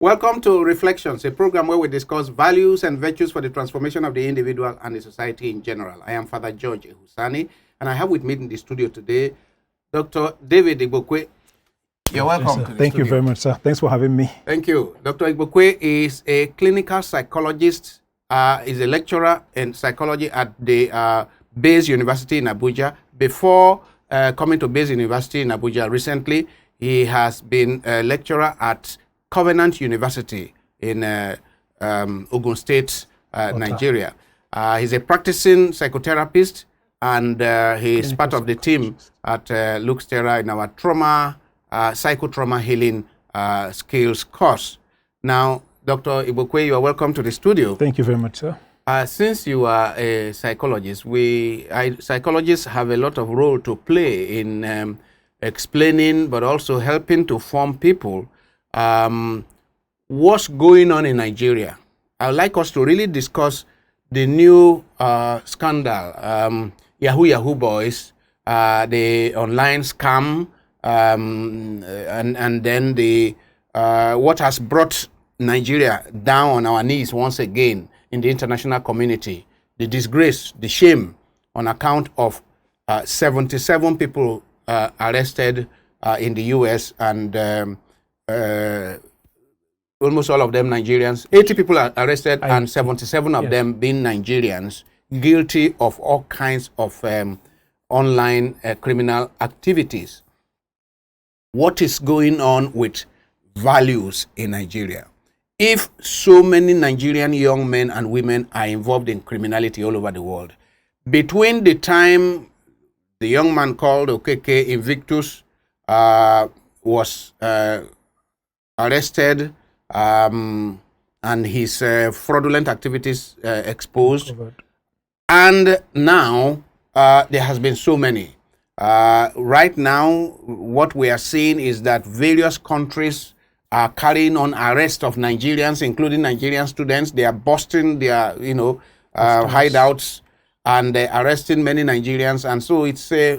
Welcome to Reflections, a program where we discuss values and virtues for the transformation of the individual and the society in general. I am Father George Ehusani, and I have with me in the studio today Dr. David Igbokwe. You're welcome to the Thank studio. you very much, sir. Thanks for having me. Thank you. Dr. Igbokwe is a clinical psychologist, is a lecturer in psychology at the Baze University in Abuja. Before coming to Baze University in Abuja recently, he has been a lecturer at Covenant University in Ogun State, Nigeria. He's a practicing psychotherapist, and he is part of the team at Luke's Terra in our trauma, psychotrauma healing skills course. Now, Dr. Igbokwe, you are welcome to the studio. Thank you very much, sir. Since you are a psychologist, psychologists have a lot of role to play in explaining, but also helping to form people what's going on in Nigeria. I would like us to really discuss the new scandal, Yahoo Yahoo boys, the online scam, and then the what has brought Nigeria down on our knees once again in the international community, the disgrace, the shame on account of 77 people arrested in the US, and almost all of them Nigerians. 80 people are arrested, and 77 of them being Nigerians, guilty of all kinds of online criminal activities. What is going on with values in Nigeria? If so many Nigerian young men and women are involved in criminality all over the world, between the time the young man called Okeke Invictus was arrested and his fraudulent activities exposed, and now there has been so many. Right now, what we are seeing is that various countries are carrying on arrest of Nigerians, including Nigerian students. They are busting their, hideouts, and they're arresting many Nigerians. And so it's a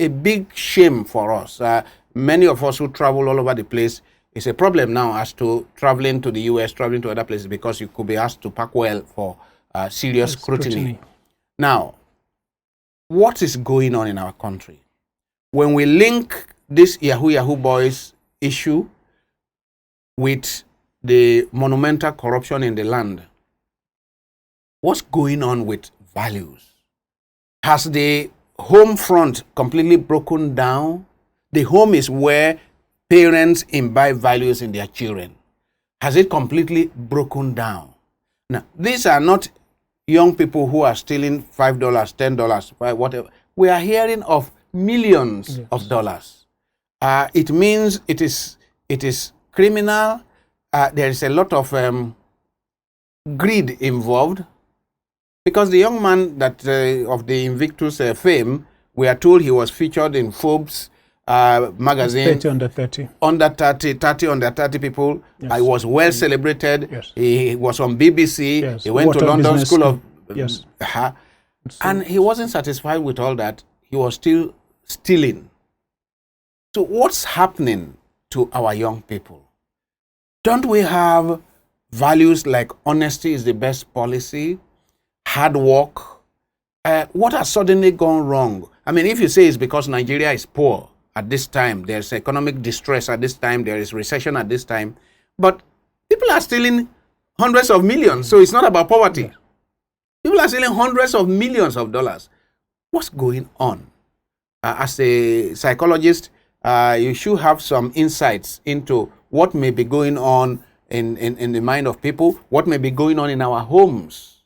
big shame for us. Many of us who travel all over the place, it's a problem now as to traveling to the US, traveling to other places, because you could be asked to pack well for serious scrutiny. Now, what is going on in our country? When we link this Yahoo Yahoo boys issue with the monumental corruption in the land, what's going on with values? Has the home front completely broken down? The home is where parents imbibe values in their children. Has it completely broken down? Now, these are not young people who are stealing $5, $10, whatever. We are hearing of millions of dollars. It means it is criminal. There is a lot of greed involved, because the young man that of the Invictus fame, we are told he was featured in Forbes magazine. 30 under 30. Under 30 under 30 people. Yes. I was well celebrated. Yes. He was on BBC. Yes. He went to London School of... Yes. And he wasn't satisfied with all that. He was still stealing. So what's happening to our young people? Don't we have values like honesty is the best policy, hard work? What has suddenly gone wrong? I mean, if you say it's because Nigeria is poor at this time, there's economic distress at this time, there is recession at this time, but people are stealing hundreds of millions, so it's not about poverty. People are stealing hundreds of millions of dollars. What's going on? As a psychologist, you should have some insights into what may be going on in the mind of people, what may be going on in our homes,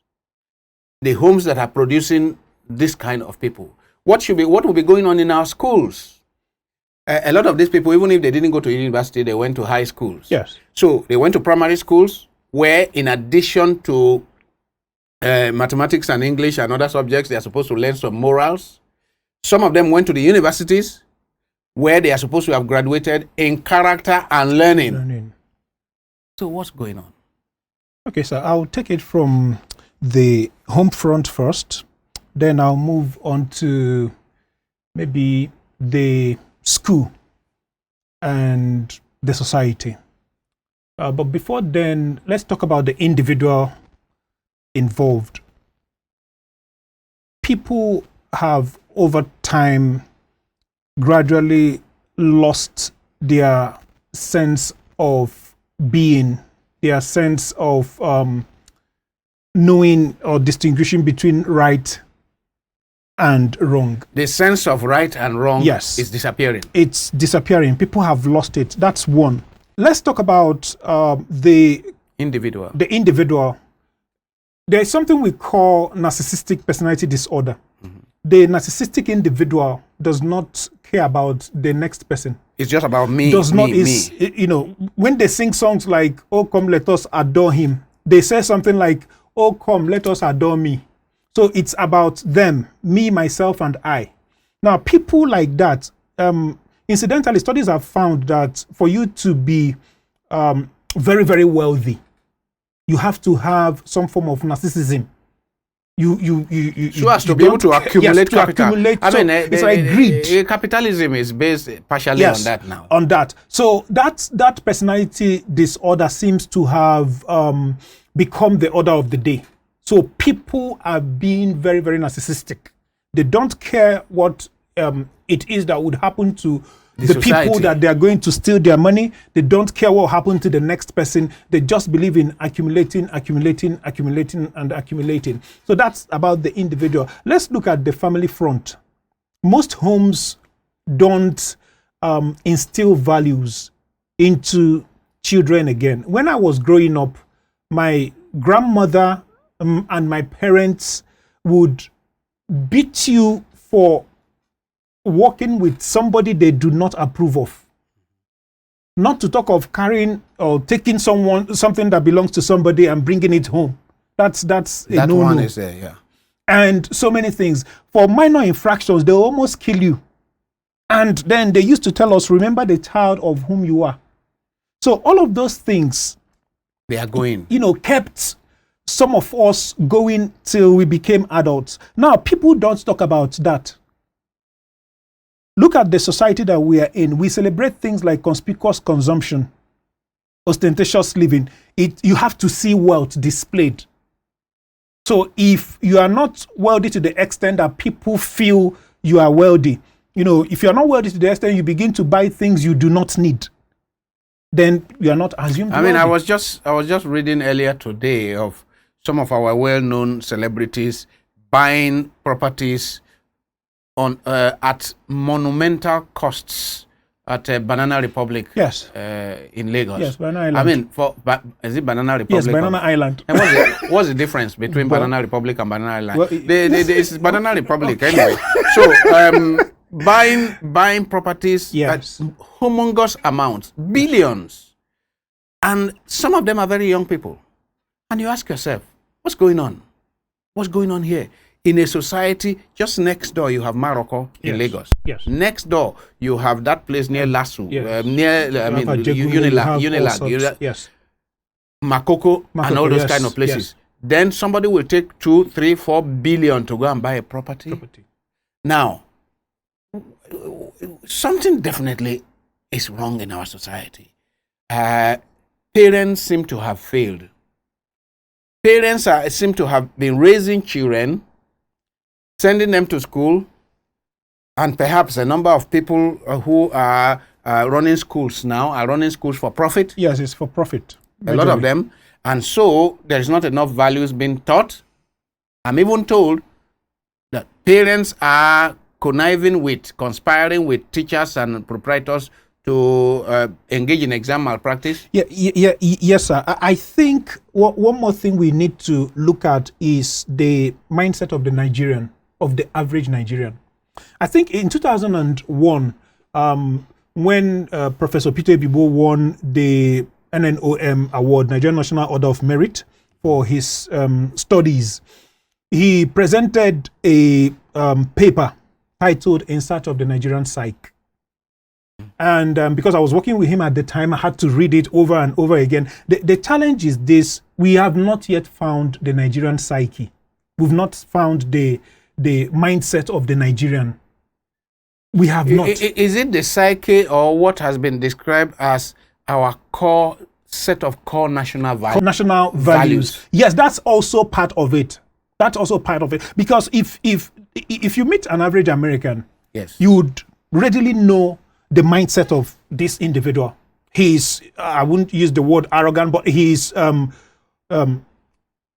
the homes that are producing this kind of people. What will be going on in our schools? A lot of these people, even if they didn't go to university, they went to high schools. Yes. So they went to primary schools where, in addition to mathematics and English and other subjects, they are supposed to learn some morals. Some of them went to the universities where they are supposed to have graduated in character and learning. So what's going on? Okay, so I'll take it from the home front first, then I'll move on to maybe the school and the society. But before then, let's talk about the individual involved. People have over time gradually lost their sense of being, their sense of knowing or distinguishing between right and wrong. The sense of right and wrong is disappearing. It's disappearing. People have lost it. That's one. Let's talk about the individual. The individual. There is something we call narcissistic personality disorder. The narcissistic individual does not care about the next person. It's just about me. Me. You know, when they sing songs like, "Oh, come, let us adore him," they say something like, "Oh, come, let us adore me." So it's about them, me, myself, and I. Now, people like that, incidentally, studies have found that for you to be very, very wealthy, you have to have some form of narcissism. So as to be able to accumulate capital. I mean, it's like greed. Capitalism is based partially on that now. On that. So that personality disorder seems to have become the order of the day. So people are being very, very narcissistic. They don't care what it is that would happen to the people that they are going to steal their money. They don't care what happened to the next person. They just believe in accumulating. So that's about the individual. Let's look at the family front. Most homes don't instill values into children again. When I was growing up, my grandmother and my parents would beat you for working with somebody they do not approve of. Not to talk of carrying or taking something that belongs to somebody and bringing it home. That's a no-no. One is there, yeah. And so many things. For minor infractions, they almost kill you. And then they used to tell us, remember the child of whom you are. So all of those things, they are going. Kept some of us going till we became adults. Now, people don't talk about that. Look at the society that we are in. We celebrate things like conspicuous consumption, ostentatious living. You have to see wealth displayed. So if you are not wealthy to the extent that people feel you are wealthy, if you are not wealthy to the extent you begin to buy things you do not need, then you are not assumed wealthy. I was just reading earlier today of some of our well-known celebrities buying properties at monumental costs at Banana Republic. Yes. In Lagos. Yes, Banana Island. Is it Banana Republic? Yes, Banana Island. And what's the difference between Banana Republic and Banana Island? It's Banana Republic anyway. So buying properties at humongous amounts, billions, and some of them are very young people. And you ask yourself, what's going on? What's going on here? In a society, just next door, you have Morocco in Lagos. Yes. Next door, you have that place near Lasso, near Unilag, yes, Makoko, and all those kind of places. Yes. Then somebody will take 2, 3, 4 billion to go and buy a property. Now, something definitely is wrong in our society. Parents seem to have failed. Parents seem to have been raising children, sending them to school, and perhaps a number of people who are running schools now are running schools for profit. Yes, it's for profit. A lot of them. And so there is not enough values being taught. I'm even told that parents are conspiring with teachers and proprietors to engage in exam malpractice. Yes, sir. I think one more thing we need to look at is the mindset of the average Nigerian. I think in 2001, when Professor Peter Ebibo won the NNOM award, Nigerian National Order of Merit, for his studies, he presented a paper titled "In Search of the Nigerian Psyche." And because I was working with him at the time, I had to read it over and over again. The challenge is this: we have not yet found the Nigerian psyche. We've not found the mindset of the Nigerian. We have not. Is it the psyche or what has been described as our core set of core national values. National values. Yes, that's also part of it. That's also part of it. Because if you meet an average American, yes, you would readily know the mindset of this individual. He's, I wouldn't use the word arrogant, but he's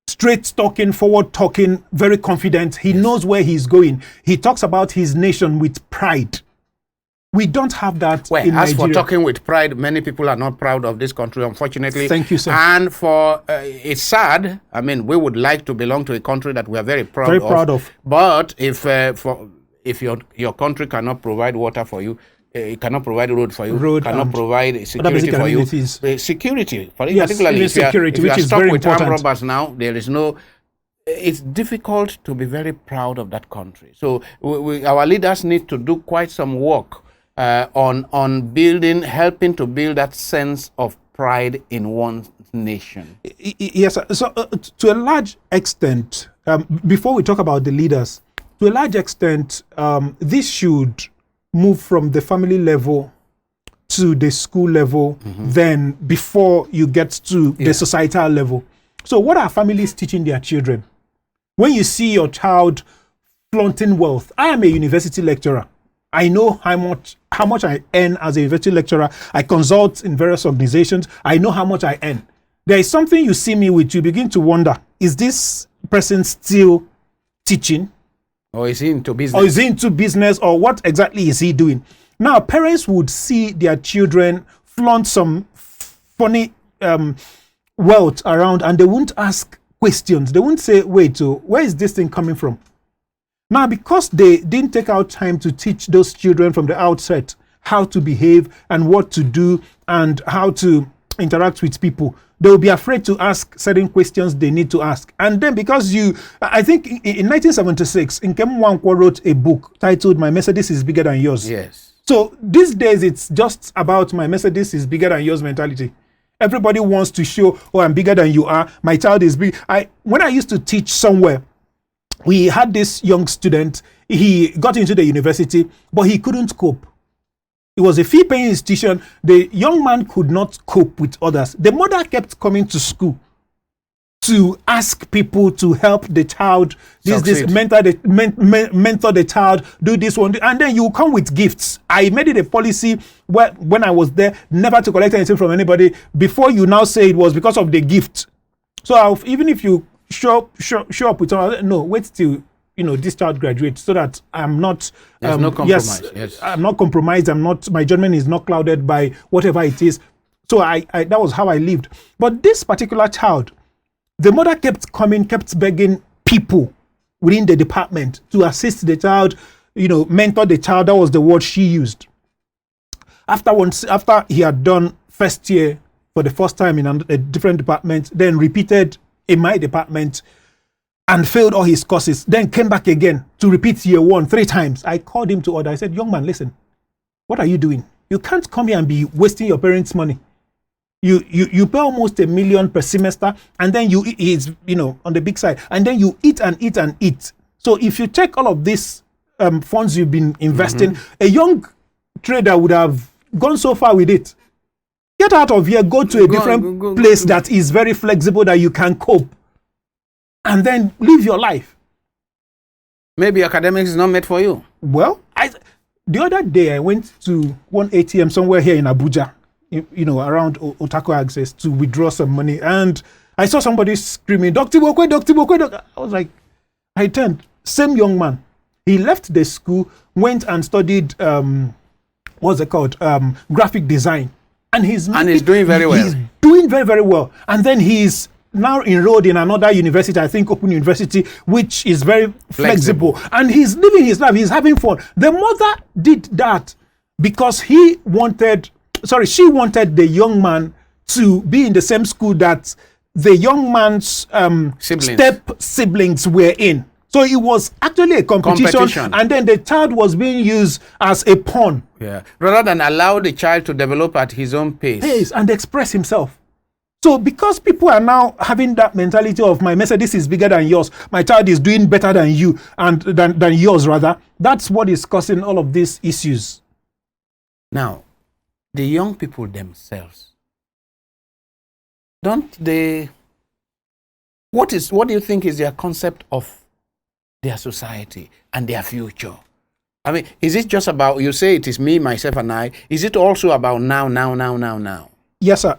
straight talking, forward talking, very confident. He knows where he's going. He talks about his nation with pride. We don't have that well, in as Nigeria. for talking with pride, many people are not proud of this country, unfortunately. Thank you, sir. And for it's sad. I mean, we would like to belong to a country that we are very proud of. But if your country cannot provide water for you, it cannot provide road for you, cannot provide security for you. Security, for yes, particularly if you are stuck with armed robbers now, there is no. It's difficult to be very proud of that country. So our leaders need to do quite some work on building, helping to build that sense of pride in one's nation. Yes, so to a large extent, before we talk about the leaders, to a large extent, this should move from the family level to the school level, then before you get to the societal level. So what are families teaching their children? When you see your child flaunting wealth, I am a university lecturer. I know how much I earn as a university lecturer. I consult in various organizations. I know how much I earn. There is something you see me with, you begin to wonder, is this person still teaching? Or is he into business? Or is he into business? Or what exactly is he doing? Now, parents would see their children flaunt some funny wealth around, and they won't ask questions. They won't say, wait, so where is this thing coming from? Now, because they didn't take out time to teach those children from the outset how to behave and what to do and how to interact with people, they will be afraid to ask certain questions they need to ask. And then because I think in 1976, Nkem Nwankwo wrote a book titled My Mercedes is Bigger Than Yours. Yes. So these days, it's just about my Mercedes is bigger than yours mentality. Everybody wants to show, oh, I'm bigger than you are. My child is big. When I used to teach somewhere, we had this young student. He got into the university, but he couldn't cope. It was a fee-paying institution. The young man could not cope with others. The mother kept coming to school to ask people to help the child, mentor the child, do this one, and then you come with gifts. I made it a policy when I was there, never to collect anything from anybody before you now say it was because of the gift. So even if you show up with someone, no, wait till this child graduates, so that I'm not no compromise. Yes, I'm not compromised. My judgment is not clouded by whatever it is. So that was how I lived. But this particular child, the mother kept begging people within the department to assist the child, mentor the child. That was the word she used. After he had done first year for the first time in a different department, then repeated in my department and failed all his courses, then came back again to repeat year 1 3 times. I called him to order. I said, young man, listen, what are you doing? You can't come here and be wasting your parents' money. You pay almost $1 million per semester, and then you eat, on the big side, and then you eat and eat and eat. So if you check all of these funds you've been investing, a young trader would have gone so far with it. Get out of here, go to a different place that is very flexible, that you can cope, and then live your life. Maybe academics is not made for you. Well, the other day I went to one ATM somewhere here in Abuja, around Otako Access, to withdraw some money, and I saw somebody screaming, Dr. Igbokwe, Dr. Igbokwe. I was like, I turned, same young man. He left the school, went and studied, graphic design. And he's doing very well. He's doing very, very well. And then he's now enrolled in another university, I think Open University, which is very flexible. And he's living his life. He's having fun. The mother did that because she wanted the young man to be in the same school that the young man's step siblings were in. So it was actually a competition, and then the child was being used as a pawn. Yeah, rather than allow the child to develop at his own pace and express himself. So because people are now having that mentality of my Mercedes is bigger than yours, my child is doing better than you and than yours rather, that's what is causing all of these issues. Now, the young people themselves, don't they, what do you think is their concept of their society and their future? I mean, is it just about, you say it is me, myself, and I. Is it also about now? Yes, sir.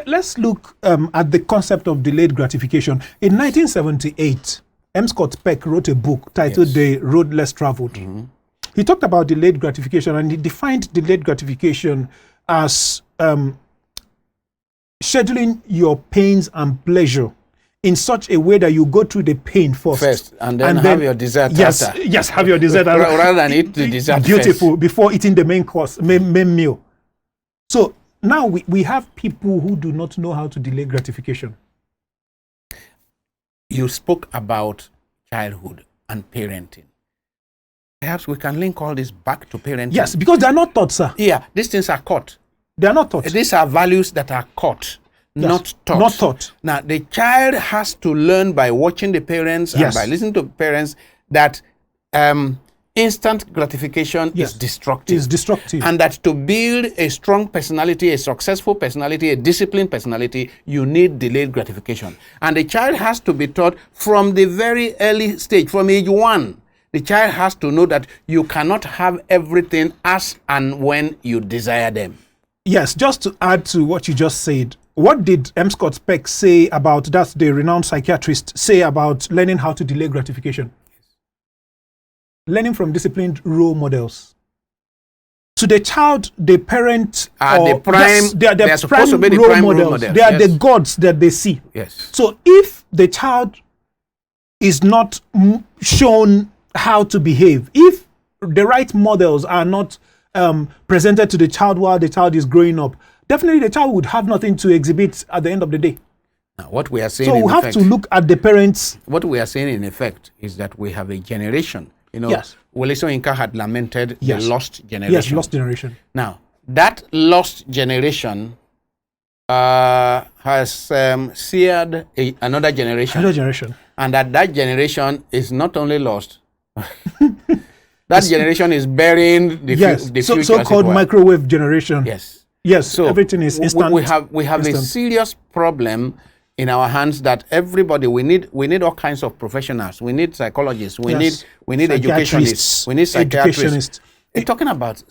Let's look at the concept of delayed gratification. In 1978, M. Scott Peck wrote a book titled The Road Less Traveled. Mm-hmm. He talked about delayed gratification, and he defined delayed gratification as scheduling your pains and pleasure in such a way that you go through the pain first and then have your dessert after. Yes, have your dessert rather than eat the dessert beautiful first. Before eating the main course, main meal. So now we have people who do not know how to delay gratification. You spoke about childhood and parenting. Perhaps we can link all this back to parenting. Yes, because they are not taught, sir. Yeah, these things are caught. They are not taught. These are values that are caught. Yes, not taught. Not taught. Now, the child has to learn by watching the parents and by listening to parents that instant gratification is destructive. Is destructive. And that to build a strong personality, a successful personality, a disciplined personality, you need delayed gratification. And the child has to be taught from the very early stage, from age 1. The child has to know that you cannot have everything as and when you desire them. Yes, just to add to what you just said, what did M. Scott Peck say about, that's the renowned psychiatrist, say about learning how to delay gratification? Learning from disciplined role models. To the child, the parent are the prime, they are supposed to be the prime role models. They are the gods that they see. Yes. So if the child is not shown how to behave, if the right models are not presented to the child while the child is growing up, definitely the child would have nothing to exhibit at the end of the day. Now, what we are saying, so we have to look at the parents. What we are saying in effect is that we have a generation. You know, Wole Soyinka had lamented the lost generation. Yes, lost generation. Now, that lost generation has seared another generation. Another generation. And that generation is not only lost, that generation is burying the future. So-called microwave generation. Yes. Yes, so everything is instant. We have a serious problem in our hands that everybody, we need all kinds of professionals. We need psychologists. We need educationists. We need psychiatrists. Talking about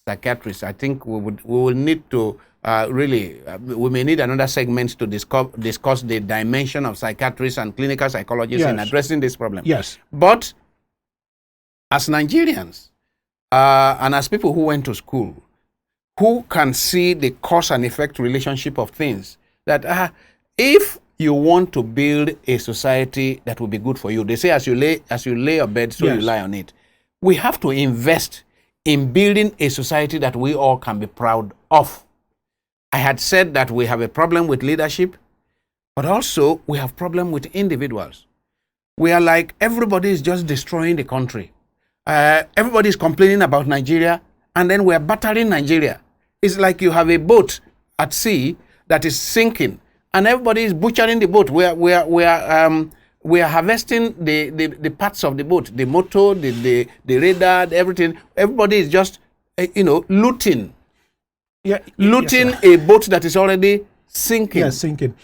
psychiatrists, I think we will need to we may need another segment to discuss the dimension of psychiatrists and clinical psychologists in addressing this problem. Yes. But as Nigerians and as people who went to school, who can see the cause and effect relationship of things, that if you want to build a society that will be good for you, they say as you lay your bed, so you lie on it. We have to invest in building a society that we all can be proud of. I had said that we have a problem with leadership, but also we have problem with individuals. We are like, everybody is just destroying the country. Everybody is complaining about Nigeria, and then we are battering Nigeria. It's like you have a boat at sea that is sinking, and everybody is butchering the boat. We are harvesting the parts of the boat, the motor, the radar, everything. Everybody is just looting. Looting a boat that is already sinking. Yes, sinking.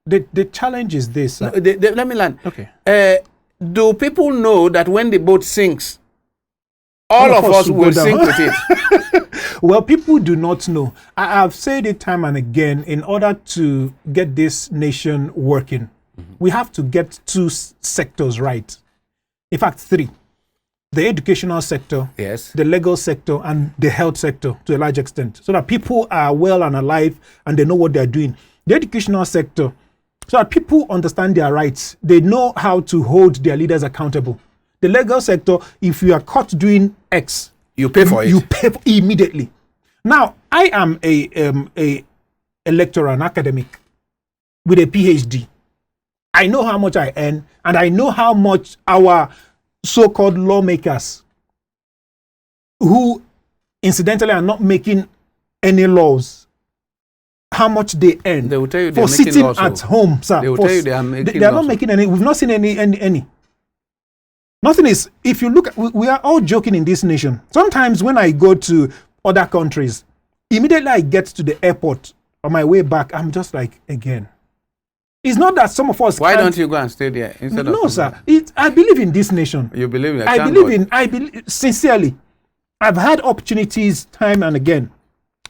The challenge is this. No, let me land. Okay. Do people know that when the boat sinks, all of us will sink with it? Well, people do not know. I have said it time and again, in order to get this nation working, we have to get 2 sectors right. In fact, 3. The educational sector, the legal sector, and the health sector to a large extent, so that people are well and alive and they know what they're doing. The educational sector, so that people understand their rights. They know how to hold their leaders accountable. The legal sector, if you are caught doing X, you pay for it. You pay immediately. Now, I am a lecturer, an academic with a PhD. I know how much I earn, and I know how much our so-called lawmakers, who incidentally are not making any laws, how much they earn. They will tell you for sitting at home, sir. They will tell you they are making. They are not making any. We've not seen any. Nothing is. If you look, we are all joking in this nation. Sometimes when I go to other countries, immediately I get to the airport on my way back, I'm just like, again. It's not that some of us. Why don't you go and stay there instead of? No, sir. I believe in this nation. You believe in it? I believe sincerely. I've had opportunities time and again,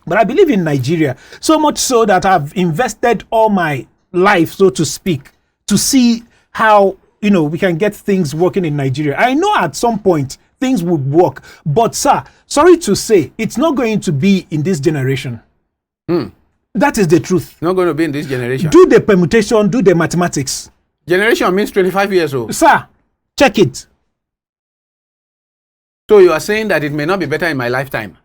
but I believe in Nigeria so much so that I've invested all my life, so to speak, to see how we can get things working in Nigeria. I know at some point things would work, but sir, sorry to say, it's not going to be in this generation. That is the truth. It's not going to be in this generation. Do the permutation, do the mathematics. Generation means 25 years old. Sir, check it. So you are saying that it may not be better in my lifetime?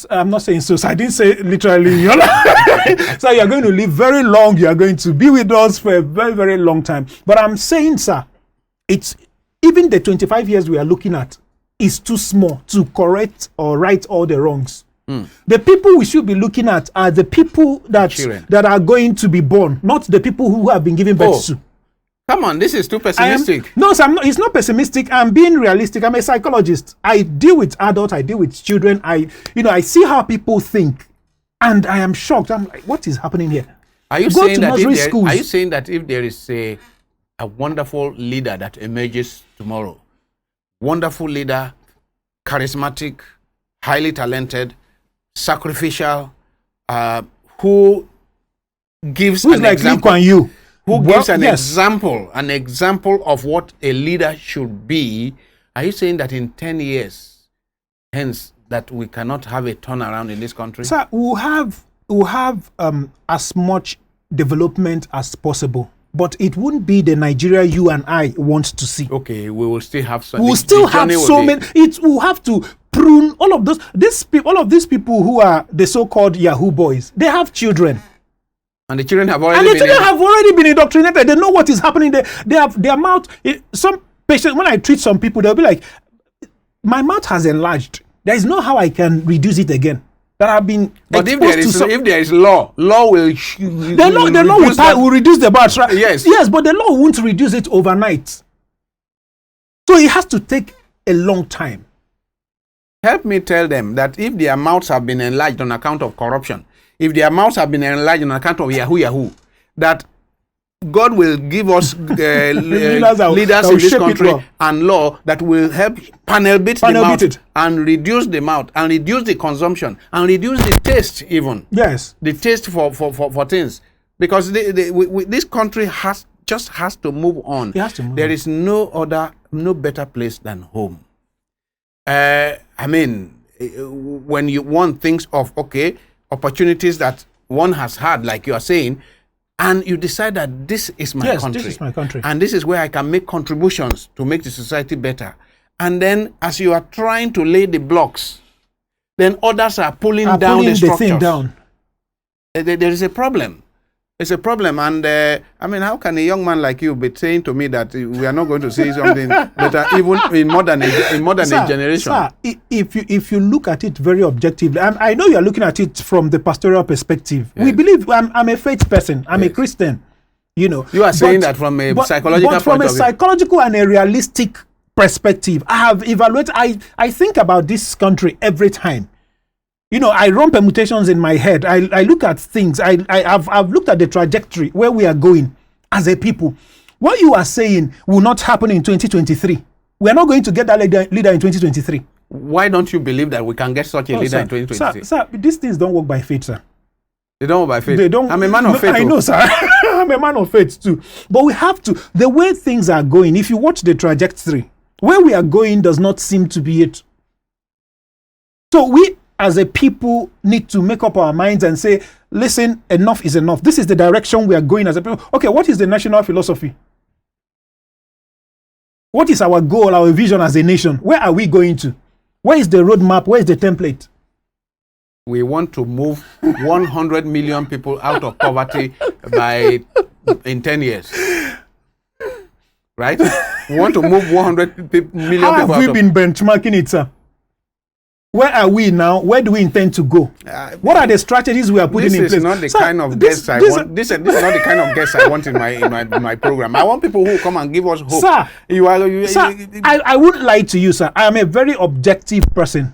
I'm not saying so. I didn't say literally in your life. So you're going to live very long. You are going to be with us for a very, very long time. But I'm saying, sir, it's even the 25 years we are looking at is too small to correct or right all the wrongs. The people we should be looking at are the people that are going to be born, not the people who have been given birth to. Come on, this is too pessimistic. No, sir, it's not pessimistic. I'm being realistic. I'm a psychologist. I deal with adults. I deal with children. I see how people think, and I am shocked. I'm like, what is happening here? Are you saying that if there is a wonderful leader that emerges tomorrow, wonderful leader, charismatic, highly talented, sacrificial, who gives an example? Lee Kuan Yew. Who gives an example of what a leader should be? Are you saying that in 10 years, hence, that we cannot have a turnaround in this country? Sir, we'll have as much development as possible, but it wouldn't be the Nigeria you and I want to see. Okay, we will still have some. We'll still have so many. We'll have to prune all of these people who are the so-called Yahoo boys. They have children. And the children have already been indoctrinated. They know what is happening. They have their mouth. Some patients, when I treat some people, they'll be like, my mouth has enlarged. There is no how I can reduce it again. That have been. But if there is law will the law will reduce the mouth, right? Yes, but the law won't reduce it overnight. So it has to take a long time. Help me tell them that if their mouths have been enlarged on account of corruption, if their mouths have been enlarged on account of Yahoo Yahoo, that God will give us leaders in this country and law that will help panel beat the mouth and reduce the mouth and reduce the consumption and reduce the taste even. Yes. The taste for things. Because this country has to move on. It has to move there on. is no better place than home. I mean, when one thinks of, opportunities that one has had, like you are saying, and you decide that this is my country. This is my country. And this is where I can make contributions to make the society better. And then as you are trying to lay the blocks, then others are pulling down the structures. Thing down. There is a problem. It's a problem. And how can a young man like you be saying to me that we are not going to see something better even in modern generation? Sir, if you look at it very objectively, I know you are looking at it from the pastoral perspective. Yes. We believe, I'm a faith person. I'm a Christian. You are saying that from a psychological point of view. From a psychological and a realistic perspective, I have evaluated. I think about this country every time. I run permutations in my head. I look at things. I've looked at the trajectory where we are going as a people. What you are saying will not happen in 2023. We are not going to get that leader in 2023. Why don't you believe that we can get such a leader in 2023? Sir, these things don't work by faith, sir. They don't work by faith? They don't. I'm a man of faith. I know, sir. I'm a man of faith too. But we have to. The way things are going, if you watch the trajectory, where we are going does not seem to be it. So we, as a people, need to make up our minds and say, listen, enough is enough. This is the direction we are going as a people. Okay, what is the national philosophy? What is our goal, our vision as a nation? Where are we going to? Where is the roadmap? Where is the template? We want to move 100 million people out of poverty in 10 years. Right? We want to move 100 million people How have we been benchmarking it, sir? Where are we now? Where do we intend to go? What are the strategies we are putting in place? This is not the kind of guests I want. This is not the kind of guests I want in my program. I want people who come and give us hope. Sir, I wouldn't lie to you, sir. I am a very objective person.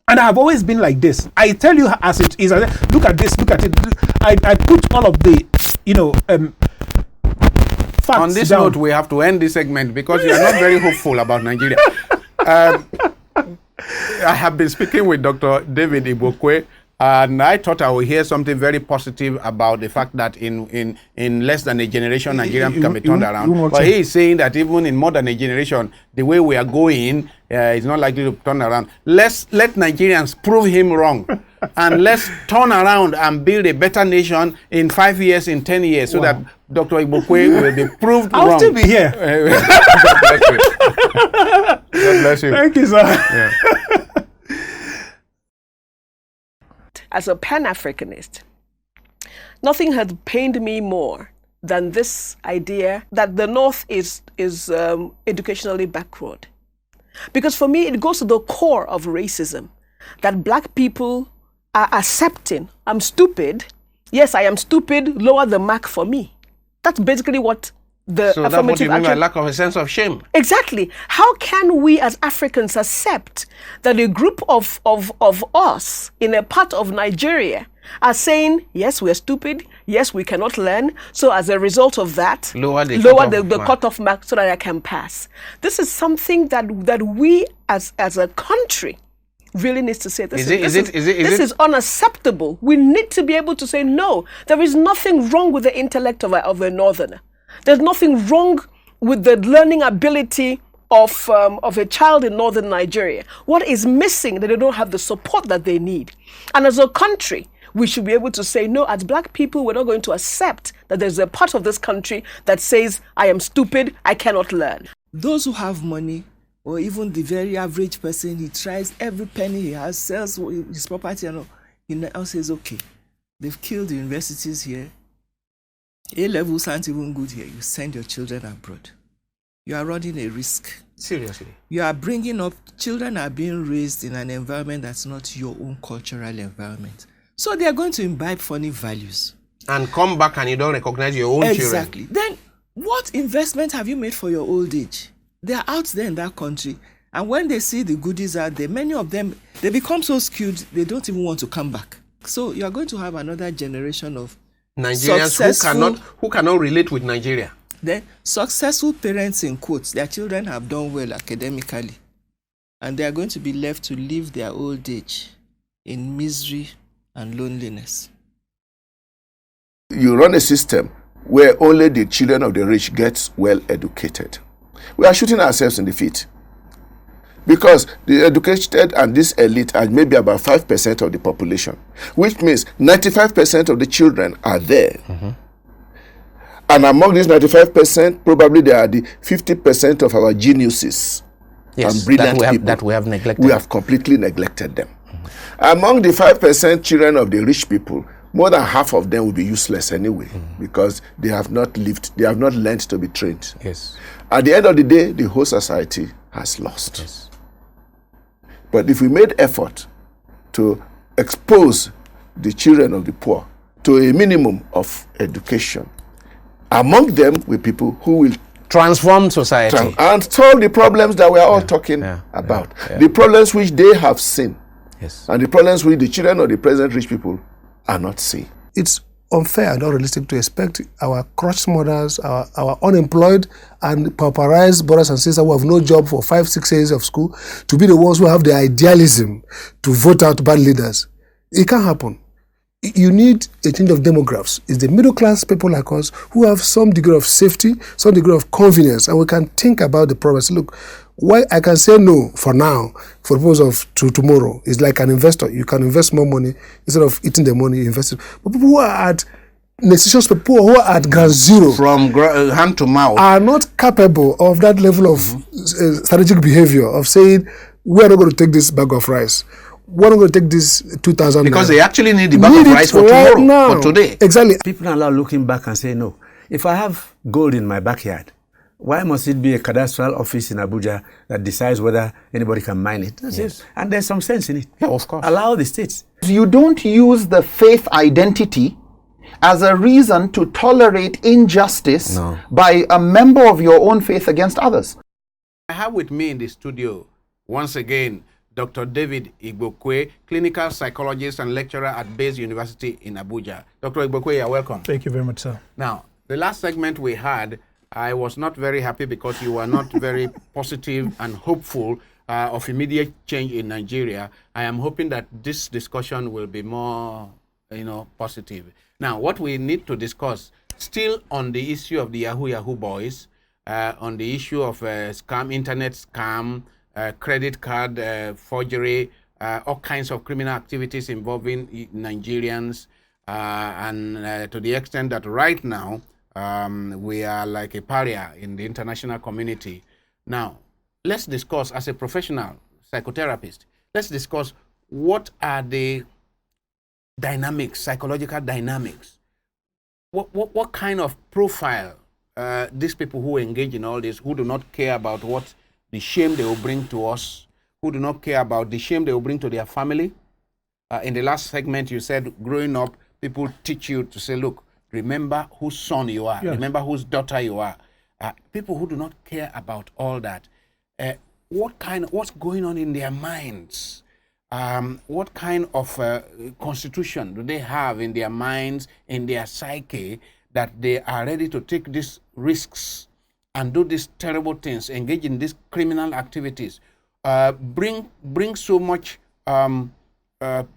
And I have always been like this. I tell you as it is. Look at this, look at it. I put all of the, facts On this down. note, we have to end this segment because you are not very hopeful about Nigeria. I have been speaking with Dr. David Igbokwe, and I thought I would hear something very positive about the fact that in less than a generation, Nigeria can be turned around. But he is saying that even in more than a generation, the way we are going is not likely to turn around. Let's let Nigerians prove him wrong. And let's turn around and build a better nation in 5 years, in 10 years, so that Dr. Igbokwe will be proved wrong. I'll still be here. God bless you. God bless you. Thank you, sir. Yeah. As a Pan-Africanist, nothing has pained me more than this idea that the North is educationally backward. Because for me, it goes to the core of racism, that black people are accepting, I'm stupid, yes, I am stupid, lower the mark for me. That's basically what the So that's what you mean by lack of a sense of shame. Exactly. How can we as Africans accept that a group of us in a part of Nigeria are saying, yes, we're stupid, yes, we cannot learn, so as a result of that, lower the cutoff mark so that I can pass. This is something that we as a country really needs to say, this is unacceptable. We need to be able to say, no, there is nothing wrong with the intellect of a northerner. There's nothing wrong with the learning ability of a child in northern Nigeria. What is missing, that they don't have the support that they need. And as a country, we should be able to say, no, as black people, we're not going to accept that there's a part of this country that says, I am stupid, I cannot learn. Those who have money, or even the very average person, he tries every penny he has, sells his property, and all. He now says, okay, they've killed the universities here. A-levels aren't even good here. You send your children abroad. You are running a risk. Seriously. You are bringing up, children are being raised in an environment that's not your own cultural environment. So they are going to imbibe funny values. And come back and you don't recognize your own children. Exactly. Then what investment have you made for your old age? They are out there in that country. And when they see the goodies out there, many of them, they become so skewed, they don't even want to come back. So you are going to have another generation of Nigerians who cannot relate with Nigeria. Then successful parents, in quotes, their children have done well academically, and they are going to be left to live their old age in misery and loneliness. You run a system where only the children of the rich get well educated. We are shooting ourselves in the feet. Because the educated and this elite are maybe about 5% of the population, which means 95% of the children are there. Mm-hmm. And among these 95%, probably there are the 50% of our geniuses and brilliant people that we have neglected. We have completely neglected them. Mm-hmm. Among the 5% children of the rich people, more than half of them will be useless anyway, because they have not learned to be trained. Yes. At the end of the day, the whole society has lost. Yes. But if we made effort to expose the children of the poor to a minimum of education, among them were people who will transform society and solve the problems that we are all talking about. The problems which they have seen, and the problems which the children of the present rich people are not seeing. It's unfair and unrealistic to expect our crutch mothers, our unemployed and pauperized brothers and sisters who have no job for 5-6 years of school to be the ones who have the idealism to vote out bad leaders. It can't happen. You need a change of demographics. It's the middle class people like us who have some degree of safety, some degree of convenience, and we can think about the problems. Look, why I can say no for now, for the purpose of tomorrow, is like an investor. You can invest more money instead of eating the money you invested. But people who are at necessitous, people who are at ground zero, from hand to mouth, are not capable of that level of strategic behavior of saying, we are not going to take this bag of rice. We're not going to take this 2,000 because they actually need the bag of rice for tomorrow, now. For today. Exactly. People are now looking back and say, no, if I have gold in my backyard, why must it be a cadastral office in Abuja that decides whether anybody can mine it? Yes. And there's some sense in it. Yeah, of course. Allow the states. You don't use the faith identity as a reason to tolerate injustice by a member of your own faith against others. I have with me in the studio, once again, Dr. David Igbokwe, clinical psychologist and lecturer at Baze University in Abuja. Dr. Igbokwe, you're welcome. Thank you very much, sir. Now, the last segment we had, I was not very happy because you were not very positive and hopeful of immediate change in Nigeria. I am hoping that this discussion will be more, positive. Now, what we need to discuss, still on the issue of the Yahoo Yahoo boys, on the issue of internet scam, credit card forgery, all kinds of criminal activities involving Nigerians, and to the extent that right now we are like a pariah in the international community. Now, let's discuss, as a professional psychotherapist, let's discuss what are the dynamics, psychological dynamics. What kind of profile these people who engage in all this, who do not care about what the shame they will bring to us, who do not care about the shame they will bring to their family. In the last segment, you said growing up, people teach you to say, look, remember whose son you are, Yes. remember whose daughter you are. People who do not care about all that, what's going on in their minds? What kind of constitution do they have in their minds, in their psyche, that they are ready to take these risks and do these terrible things, engage in these criminal activities, bring so much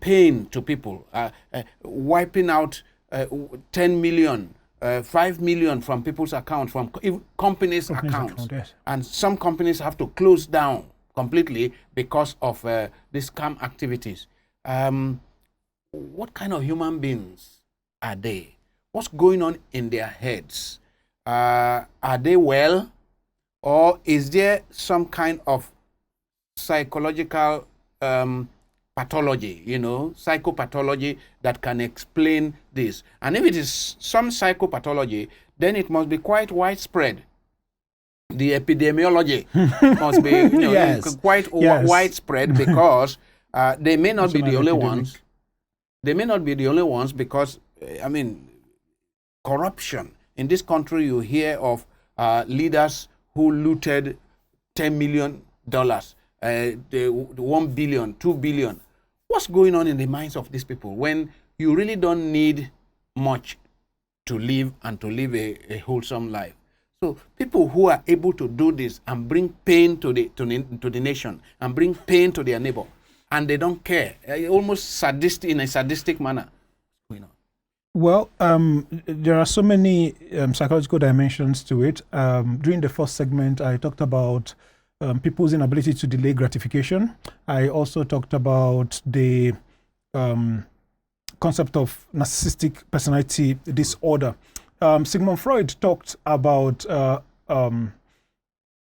pain to people, wiping out 10 million, 5 million from people's accounts, from companies' accounts. Yes. And some companies have to close down completely because of these scam activities. What kind of human beings are they? What's going on in their heads? Are they well? Or is there some kind of psychological pathology, psychopathology that can explain this? And if it is some psychopathology, then it must be quite widespread. The epidemiology must be Yes. quite Yes. widespread, because they may not be National the only epidemic. ones. They may not be the only ones because, corruption. In this country, you hear of leaders who looted $10 million, the 1 billion, 2 billion. What's going on in the minds of these people when you really don't need much to live and to live a wholesome life? So people who are able to do this and bring pain to the nation and bring pain to their neighbor, and they don't care, almost sadistic, in a sadistic manner. Well, there are so many psychological dimensions to it. During the first segment, I talked about people's inability to delay gratification. I also talked about the concept of narcissistic personality disorder. Sigmund Freud talked about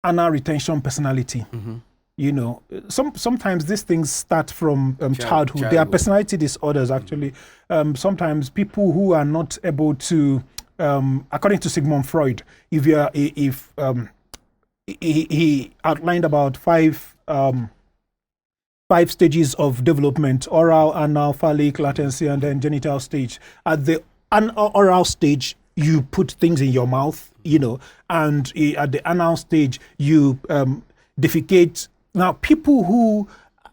anal retention personality. Sometimes these things start from childhood. They are personality disorders, actually. Sometimes people who are not able to, according to Sigmund Freud, he outlined about five stages of development: oral, anal, phallic, latency, and then genital stage. At the oral stage, you put things in your mouth, and at the anal stage, you defecate. Now, people who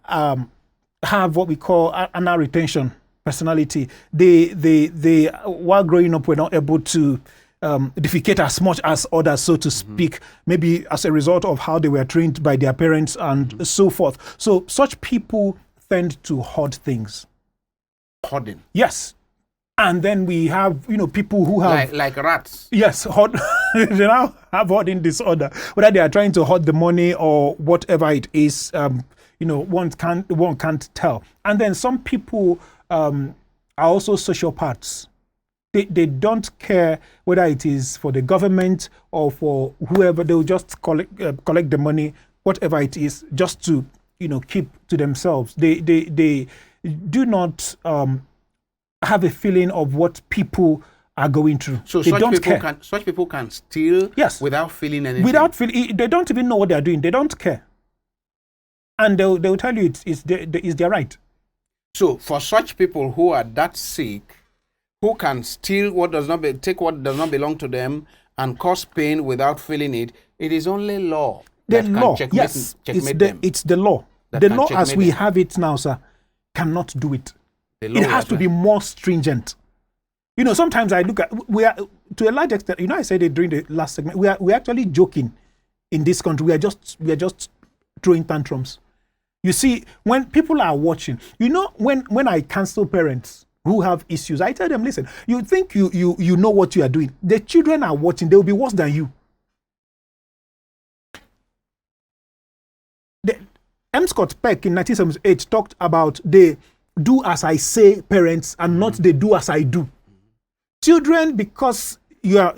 have what we call anal retention personality, they while growing up were not able to defecate as much as others, so to speak, maybe as a result of how they were trained by their parents and so forth. So such people tend to hoard things. Hoarding. Yes. And then we have, people who have... Like rats. Yes, they now have hoarding disorder. Whether they are trying to hoard the money or whatever it is, one can't tell. And then some people are also sociopaths. They don't care whether it is for the government or for whoever. They'll just collect the money, whatever it is, just to keep to themselves. They do not have a feeling of what people are going through. So they don't care. Such people can steal, yes, without feeling anything. They don't even know what they are doing. They don't care, and they'll tell you it's their right. So for such people who are that sick, who can steal take what does not belong to them and cause pain without feeling it, it is only law The that law, can yes, checkmate them. it's the law. that The can law as checkmate we them. have it now, sir, cannot do it. The law It has as to well. be more stringent. You know, sometimes I look at, we are, to a large extent, you know, I said it during the last segment, we're actually joking in this country. We are just throwing tantrums. You see, when people are watching, you know, when I counsel parents who have issues, I tell them, listen, you think you know what you are doing. The children are watching, they will be worse than you. M. Scott Peck in 1978 talked about they do as I say parents and not they do as I do. Children, because you are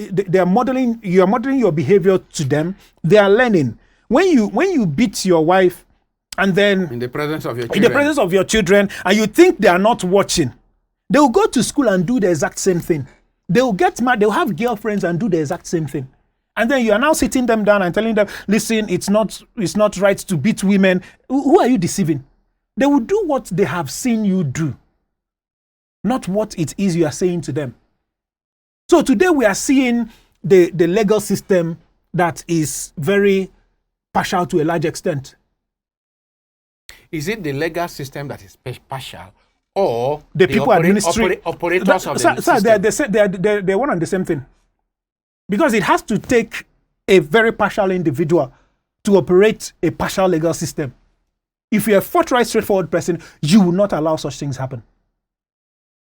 modeling your behavior to them, they are learning. When you beat your wife and then In the presence of your in children. the presence of your children and you think they are not watching, they will go to school and do the exact same thing. They will get mad, they will have girlfriends and do the exact same thing. And then you are now sitting them down and telling them, listen, it's not right to beat women. Who are you deceiving? They will do what they have seen you do, not what it is you are saying to them. So today we are seeing the legal system that is very partial to a large extent. Is it the legal system that is partial, or The people administering operators of the sir, system? they're one and the same thing. Because it has to take a very partial individual to operate a partial legal system. If you're a forthright, straightforward person, you will not allow such things happen.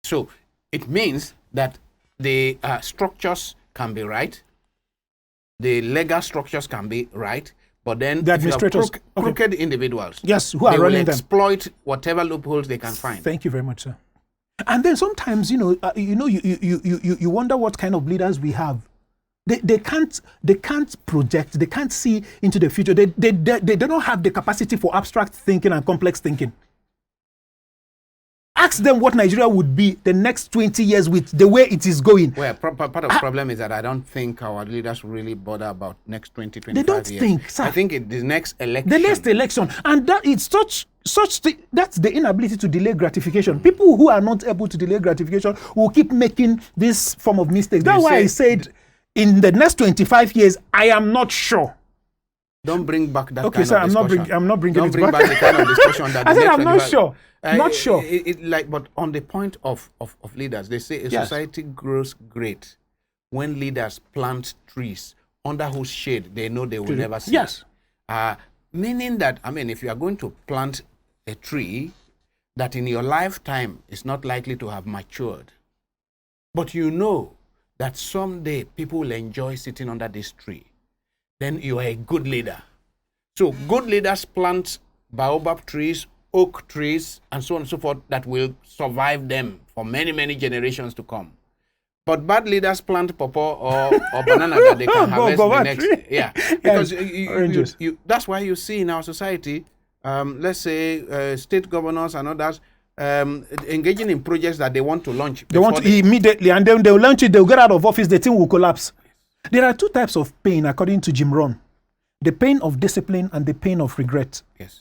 So it means that the structures can be right, the legal structures can be right, but then The if you have administrators, crooked individuals, Yes, who are they will running them. exploit whatever loopholes they can find. Thank you very much, sir. And then sometimes, you wonder what kind of leaders we have. They can't project, they can't see into the future. They don't have the capacity for abstract thinking and complex thinking. Ask them what Nigeria would be the next 20 years with the way it is going. Well, part of the problem is that I don't think our leaders really bother about next 20, 25 They don't years. think, sir. I think the next election. The next election, and that it's that's the inability to delay gratification. People who are not able to delay gratification will keep making this form of mistakes. That's why I said in the next 25 years, I am not sure. Don't bring back that Okay, kind sir, of discussion. I'm not bringing Don't it bring back. back the kind of discussion that I the said next I'm not 25 sure. Not sure. But on the point of leaders, they say a Yes. society grows great when leaders plant trees under whose shade they know they will never see. Yes. Meaning that, I mean, if you are going to plant a tree that in your lifetime is not likely to have matured, but you know that someday people will enjoy sitting under this tree, then you are a good leader. So good leaders plant baobab trees, oak trees, and so on and so forth that will survive them for many, many generations to come. But bad leaders plant pawpaw or banana that they can harvest the next. tree. Yeah, because Oranges. that's why you see in our society, let's say state governors and others engaging in projects that they want to launch. They want to immediately, and then they'll launch it, they'll get out of office, the thing will collapse. There are two types of pain, according to Jim Rohn: the pain of discipline and the pain of regret. Yes.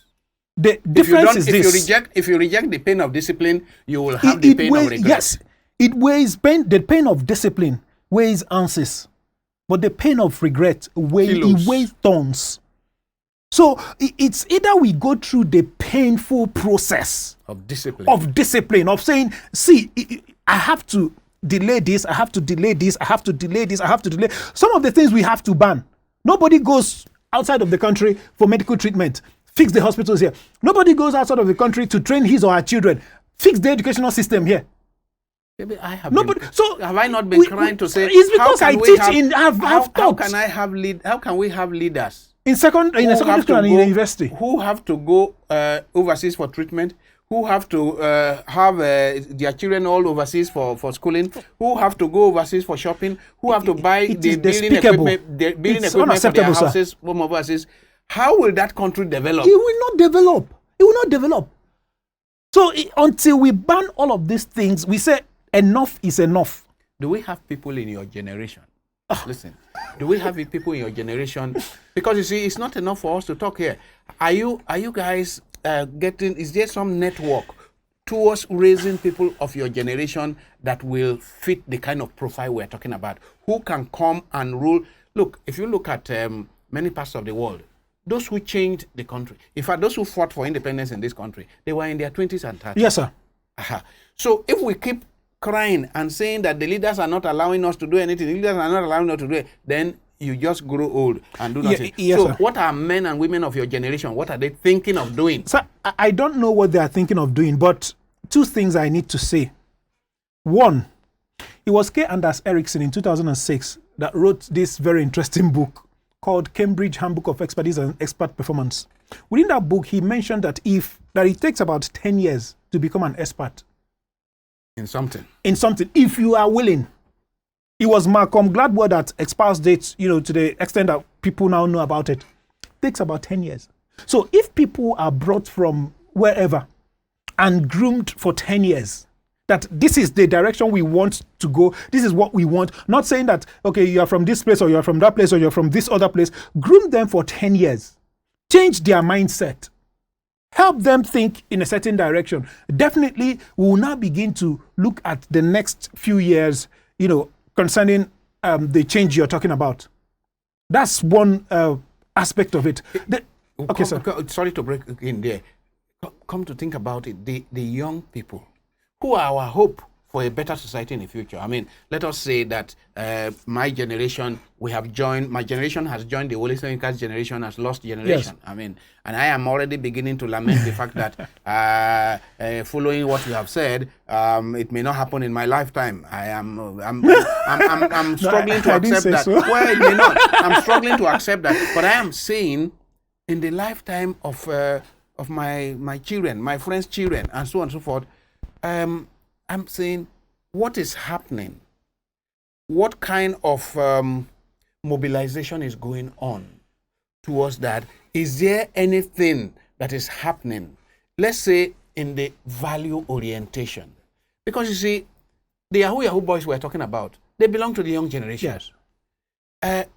The difference is this. If you reject the pain of discipline, you will have the pain of regret. Yes, it weighs pain. The pain of discipline weighs ounces, but the pain of regret weighs tons. So it's either we go through the painful process Of discipline. of saying, see, I have to delay this, I have to delay this, I have to delay this, I have to delay. Some of the things we have to ban. Nobody goes outside of the country for medical treatment. Fix the hospitals here. Nobody goes outside of the country to train his or her children. Fix the educational system here. Maybe I have Nobody. been, So have I not been trying to say? It's because I teach in. I've How taught can I have How can we have leaders in a secondary school and in university? who have to go overseas for treatment? Who have to have their children all overseas for schooling? Who have to go overseas for shopping? Who have to buy It the is building despicable. equipment, for their unacceptable, sir. houses from overseas? How will that country develop? It will not develop. It will not develop. So until we ban all of these things, we say enough is enough. Do we have people in your generation? Listen, do we have people in your generation? Because you see, it's not enough for us to talk here. Are you guys getting? Is there some network towards raising people of your generation that will fit the kind of profile we're talking about? Who can come and rule? Look, if you look at many parts of the world, those who changed the country, in fact, those who fought for independence in this country, they were in their 20s and 30s. Yes, sir. So if we keep crying and saying that the leaders are not allowing us to do anything, the leaders are not allowing us to do it, then you just grow old and do nothing. Yes, so sir. what are men and women of your generation, what are they thinking of doing? Sir, I don't know what they are thinking of doing, but two things I need to say. One, it was K. Anders Ericsson in 2006 that wrote this very interesting book called Cambridge Handbook of Expertise and Expert Performance. Within that book, he mentioned that it takes about 10 years to become an expert. In something. If you are willing. It was Malcolm Gladwell that espoused it, to the extent that people now know about it. It takes about 10 years. So if people are brought from wherever and groomed for 10 years, that this is the direction we want to go, this is what we want, not saying that, okay, you are from this place or you are from that place or you're from this other place, groom them for 10 years, change their mindset, help them think in a certain direction. Definitely, we will now begin to look at the next few years, concerning the change you're talking about. That's one aspect of it. Okay, sir. Sorry to break in there. Come to think about it, the young people who are our hope for a better society in the future. I mean, let us say that my generation has joined the Wole Soyinka's generation as lost generation. Yes. I mean, and I am already beginning to lament the fact that following what you have said, it may not happen in my lifetime. I'm struggling to accept that. So. Well, it may not. I'm struggling to accept that. But I am saying, in the lifetime of my children, my friends' children, and so on and so forth, I'm saying, what is happening? What kind of mobilization is going on towards that? Is there anything that is happening, let's say, in the value orientation? Because you see, the Yahoo Yahoo boys we're talking about, they belong to the young generation. Yes.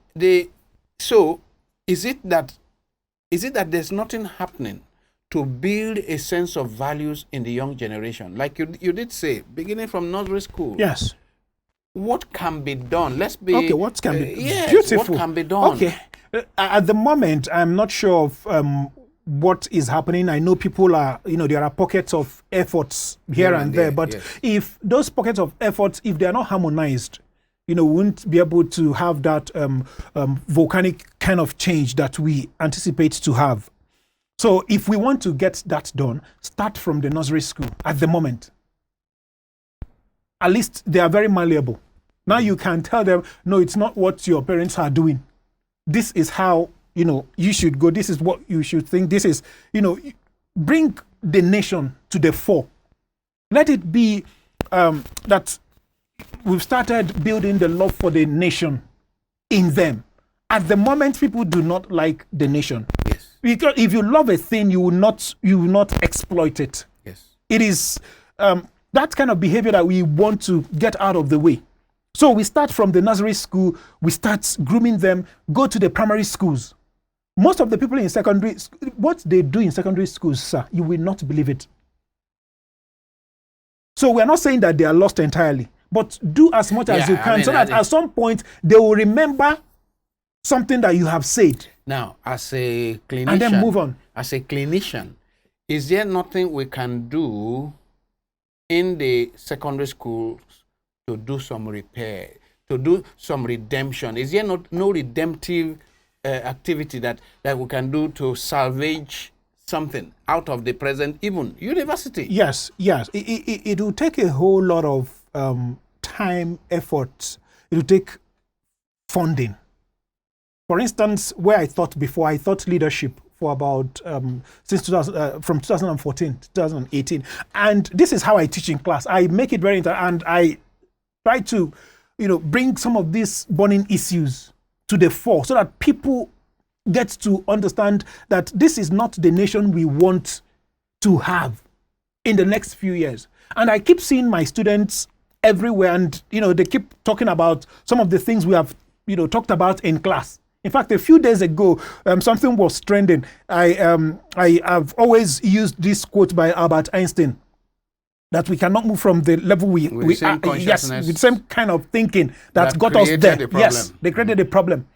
So, is it that there's nothing happening to build a sense of values in the young generation? Like you did say, beginning from nursery school. Yes. What can be done? Let's be... Okay, what can be... yes, beautiful. What can be done? Okay. At the moment, I'm not sure of what is happening. I know people are, there are pockets of efforts here and there. But yes. If those pockets of efforts, if they are not harmonized, we won't be able to have that volcanic kind of change that we anticipate to have. So if we want to get that done, start from the nursery school at the moment. At least they are very malleable. Now you can tell them, no, it's not what your parents are doing. This is how, you should go. This is what you should think. This is, bring the nation to the fore. Let it be that we've started building the love for the nation in them. At the moment, people do not like the nation. Yes. Because if you love a thing, you will not exploit it. Yes. It is that kind of behavior that we want to get out of the way. So we start from the nursery school, we start grooming them, go to the primary schools. Most of the people in secondary, what they do in secondary schools, sir, you will not believe it. So we're not saying that they are lost entirely, but do as much as you can so that at some point they will remember something that you have said. Now, as a clinician, and then move on. As a clinician, is there nothing we can do in the secondary schools to do some repair, to do some redemption? Is there no redemptive activity that we can do to salvage something out of the present, even university? Yes. It will take a whole lot of time, effort. It will take funding. For instance, where I thought leadership for about since from 2014 to 2018, and this is how I teach in class. I make it very interesting, and I try to, bring some of these burning issues to the fore, so that people get to understand that this is not the nation we want to have in the next few years. And I keep seeing my students everywhere, and they keep talking about some of the things we have talked about in class. In fact, a few days ago, something was trending. I have always used this quote by Albert Einstein, that we cannot move from the level we are, with the same kind of thinking that got us there. Yes, they created a problem.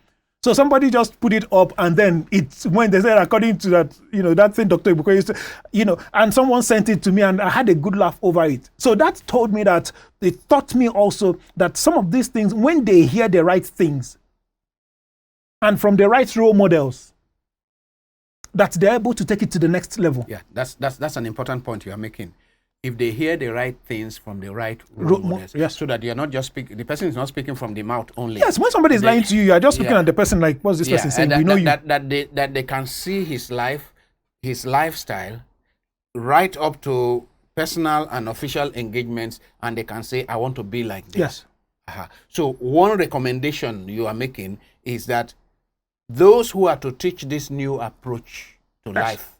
So somebody just put it up, and then it's when they said according to that, that thing Dr. Igbokwe used to, and someone sent it to me, and I had a good laugh over it. So that told me that it taught me also that some of these things, when they hear the right things and from the right role models, that they're able to take it to the next level. Yeah, that's an important point you are making. If they hear the right things from the right role models, yes. So that you're not just speaking, the person is not speaking from the mouth only. Yes, when somebody is lying to you, you are just looking at the person like, what's this person saying? That they can see his life, his lifestyle, right up to personal and official engagements, and they can say, I want to be like this. Yes. So one recommendation you are making is that those who are to teach this new approach to life,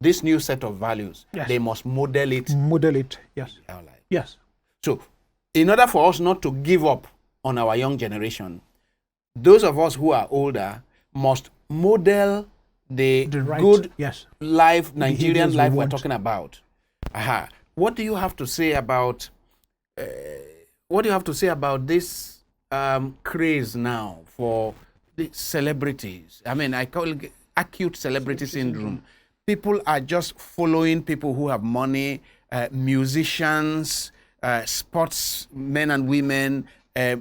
this new set of values, they must model it. Model it, yes. In our life. Yes. So in order for us not to give up on our young generation, those of us who are older must model the right, good life, Nigerian life we're talking about. What do you have to say about this craze now for the celebrities? I mean, I call it acute celebrity syndrome. People are just following people who have money, musicians, sportsmen and women,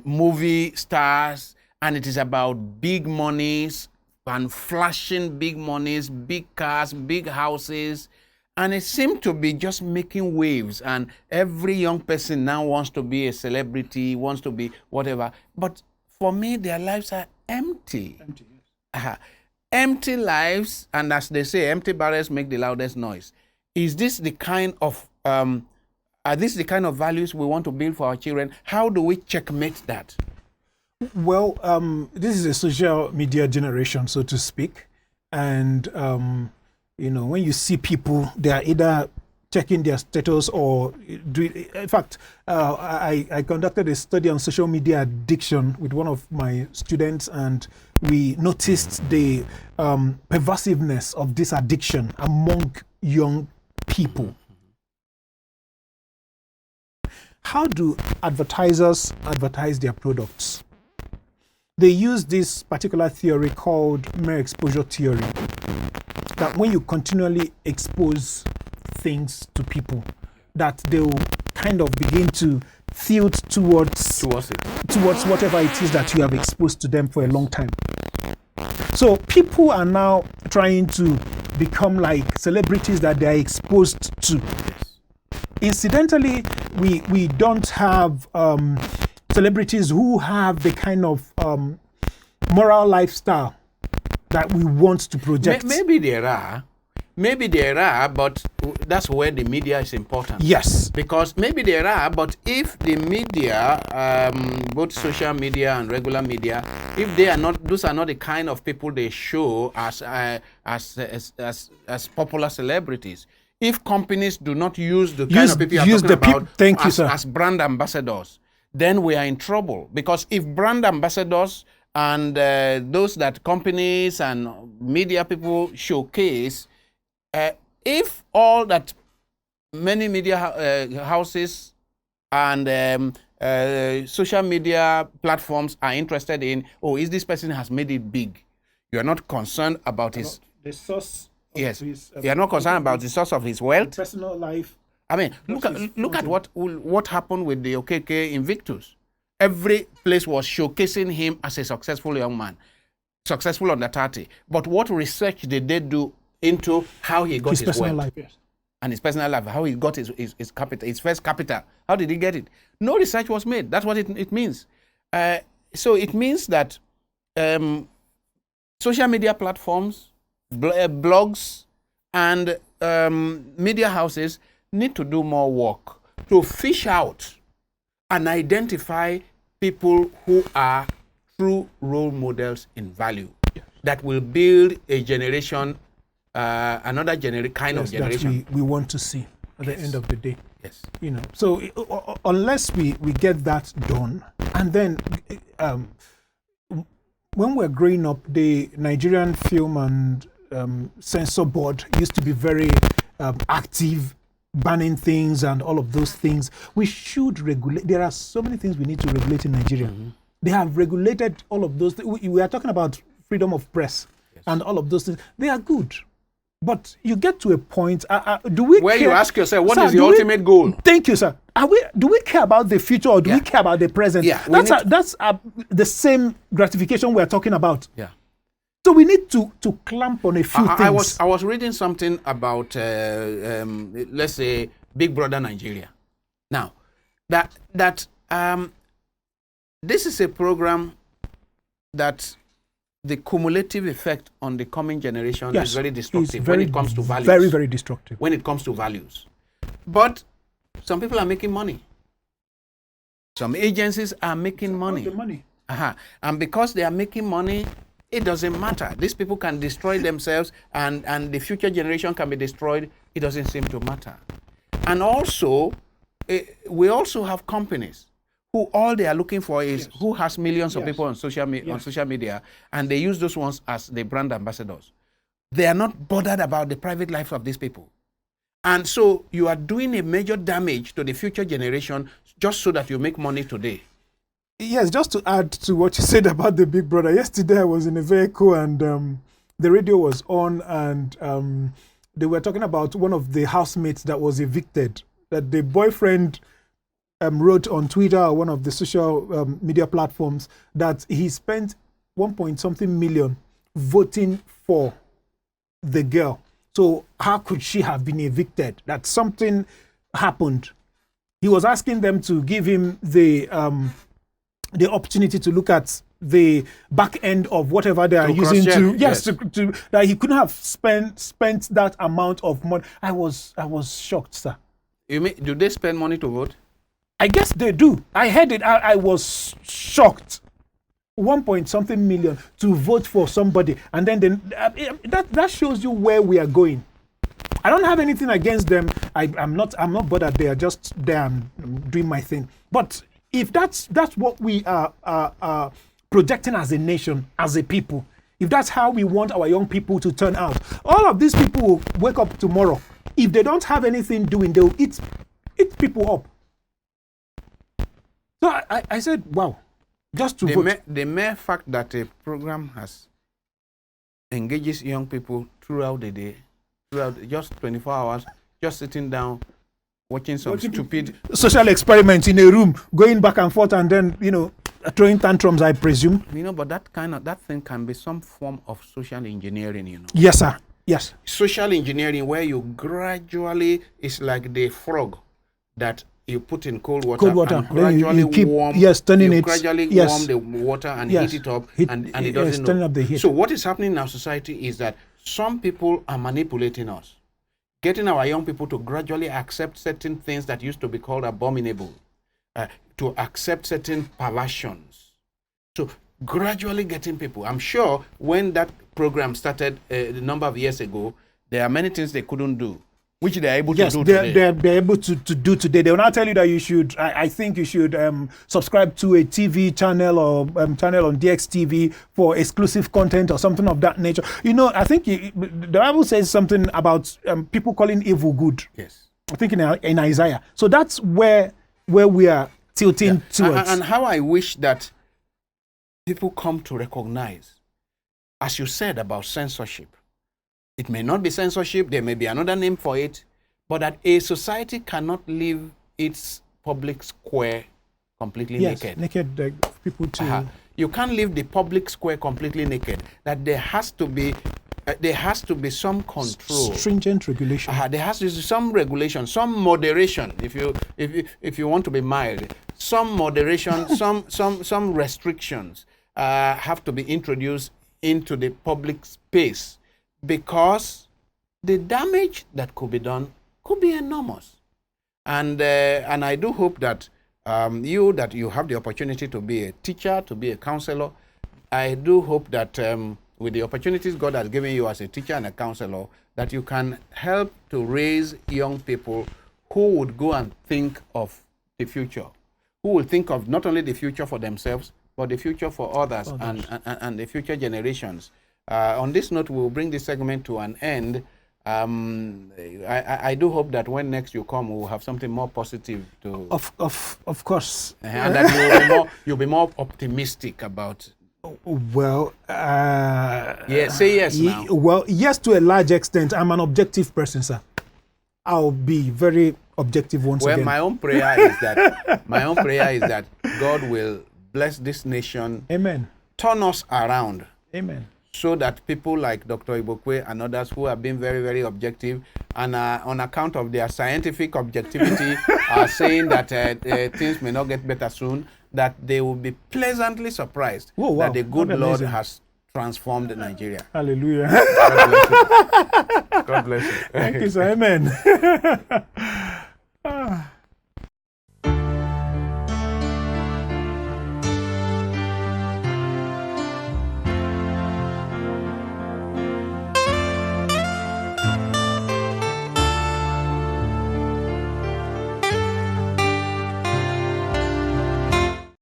movie stars, and it is about big monies and flashing big monies, big cars, big houses, and it seems to be just making waves, and every young person now wants to be a celebrity, wants to be whatever. But for me, their lives are empty. Empty lives, and as they say, empty barrels make the loudest noise. Is this the kind of are these the kind of values we want to build for our children? How do we checkmate that? Well, this is a social media generation, so to speak, and when you see people, they are either checking their status or doing. In fact, I conducted a study on social media addiction with one of my students, and we noticed the pervasiveness of this addiction among young people. How do advertisers advertise their products? They use this particular theory called mere exposure theory, that when you continually expose things to people, that they will kind of begin to tilt towards whatever it is that you have exposed to them for a long time. So people are now trying to become like celebrities that they are exposed to. Incidentally, we don't have celebrities who have the kind of moral lifestyle that we want to project. Maybe there are, but that's where the media is important. Yes. Because maybe there are, but if the media, both social media and regular media, if they are not, those are not the kind of people they show as popular celebrities. If companies do not use the kind of people you're talking about as brand ambassadors, then we are in trouble. Because if brand ambassadors and those that companies and media people showcase, if all that many media houses and social media platforms are interested in, is this person has made it big, you are not concerned about the source. Yes, you are not concerned about the source of his wealth, personal life. I mean, look at what happened with the Okeke Invictus. Every place was showcasing him as a successful young man, successful under 30. But what research did they do into how he got his personal wealth? life, yes. And his personal life, how he got his capital, his first capital. How did he get it? No research was made. That's what it means. So it means that social media platforms, blogs, and media houses need to do more work to fish out and identify people who are true role models in value, that will build a generation, another kind of generation that we want to see at the end of the day. Yes. So unless we get that done, and then when we're growing up, the Nigerian Film and Censor Board used to be very active, banning things and all of those things. We should regulate. There are so many things we need to regulate in Nigeria. They have regulated all of those. We are talking about freedom of press and all of those things, they are good. But you get to a point, do we where care? you ask yourself, what Sir, is the do we- ultimate goal? Thank you, sir. Do we care about the future or do we care about the present? Yeah, that's the same gratification we're talking about. Yeah. So we need to clamp on a few things. I was reading something about let's say Big Brother Nigeria. Now, this is a program that the cumulative effect on the coming generation is very destructive when it comes to values. Very, very destructive. When it comes to values. But some people are making money. Some agencies are making money. The money. And because they are making money, it doesn't matter. These people can destroy themselves and the future generation can be destroyed. It doesn't seem to matter. And also, we also have companies who all they are looking for is who has millions of people on social media, and they use those ones as the brand ambassadors. They are not bothered about the private life of these people. And so you are doing a major damage to the future generation just so that you make money today. Yes, just to add to what you said about the Big Brother. Yesterday I was in a vehicle and the radio was on and they were talking about one of the housemates that was evicted, that the boyfriend wrote on Twitter or one of the social media platforms that he spent 1.something million voting for the girl. So how could she have been evicted? That something happened. He was asking them to give him the opportunity to look at the back end of whatever they are using to that he couldn't have spent that amount of money. I was shocked, sir. You mean, do they spend money to vote? I guess they do. I heard it. I was shocked. 1.something million to vote for somebody, and then that shows you where we are going. I don't have anything against them. I'm not bothered. They are just there and doing my thing. But if that's what we are projecting as a nation, as a people, if that's how we want our young people to turn out, all of these people will wake up tomorrow. If they don't have anything doing, they'll eat people up. So I said, wow, just to vote. The mere fact that a program has engages young people throughout the day, throughout just 24 hours, just sitting down, watching some stupid social experiments in a room, going back and forth, and then throwing tantrums, I presume. But that thing can be some form of social engineering. Yes, sir. Yes. Social engineering where you gradually, it's like the frog that you put in cold water and gradually you keep, warm. Turning you it. gradually warm the water and heat it up, and it doesn't turning know. up the heat. So what is happening in our society is that some people are manipulating us, getting our young people to gradually accept certain things that used to be called abominable, to accept certain perversions. So gradually getting people. I'm sure when that program started a number of years ago, there are many things they couldn't do, which they are able to do today. They're able to do today. They will not tell you that you should, I think you should subscribe to a TV channel or channel on DXTV for exclusive content or something of that nature. I think the Bible says something about people calling evil good. Yes. I think in Isaiah. So that's where we are tilting towards. And how I wish that people come to recognize, as you said about censorship, it may not be censorship, there may be another name for it, but that a society cannot leave its public square completely naked. Naked people too. You can't leave the public square completely naked. That there has to be some control, stringent regulation. There has to be some regulation, some moderation. If you want to be mild, some moderation, some restrictions have to be introduced into the public space, because the damage that could be done could be enormous. And I do hope that you have the opportunity to be a teacher, to be a counselor. I do hope that with the opportunities God has given you as a teacher and a counselor, that you can help to raise young people who would go and think of the future, who will think of not only the future for themselves, but the future for others. And the future generations. On this note, we'll bring this segment to an end. I do hope that when next you come, we'll have something more positive to. Of course. And that you'll be more optimistic about Well, Yeah, say yes now. well, yes, to a large extent. I'm an objective person, sir. I'll be very objective once Well, again. my own prayer is that God will bless this nation, Amen. turn us around, Amen. so that people like Dr. Igbokwe and others who have been very, very objective and on account of their scientific objectivity are saying that things may not get better soon, that they will be pleasantly surprised Oh, wow. that the good What Lord amazing. has transformed Nigeria. Hallelujah. God bless you. God bless you. Thank you, sir. Amen.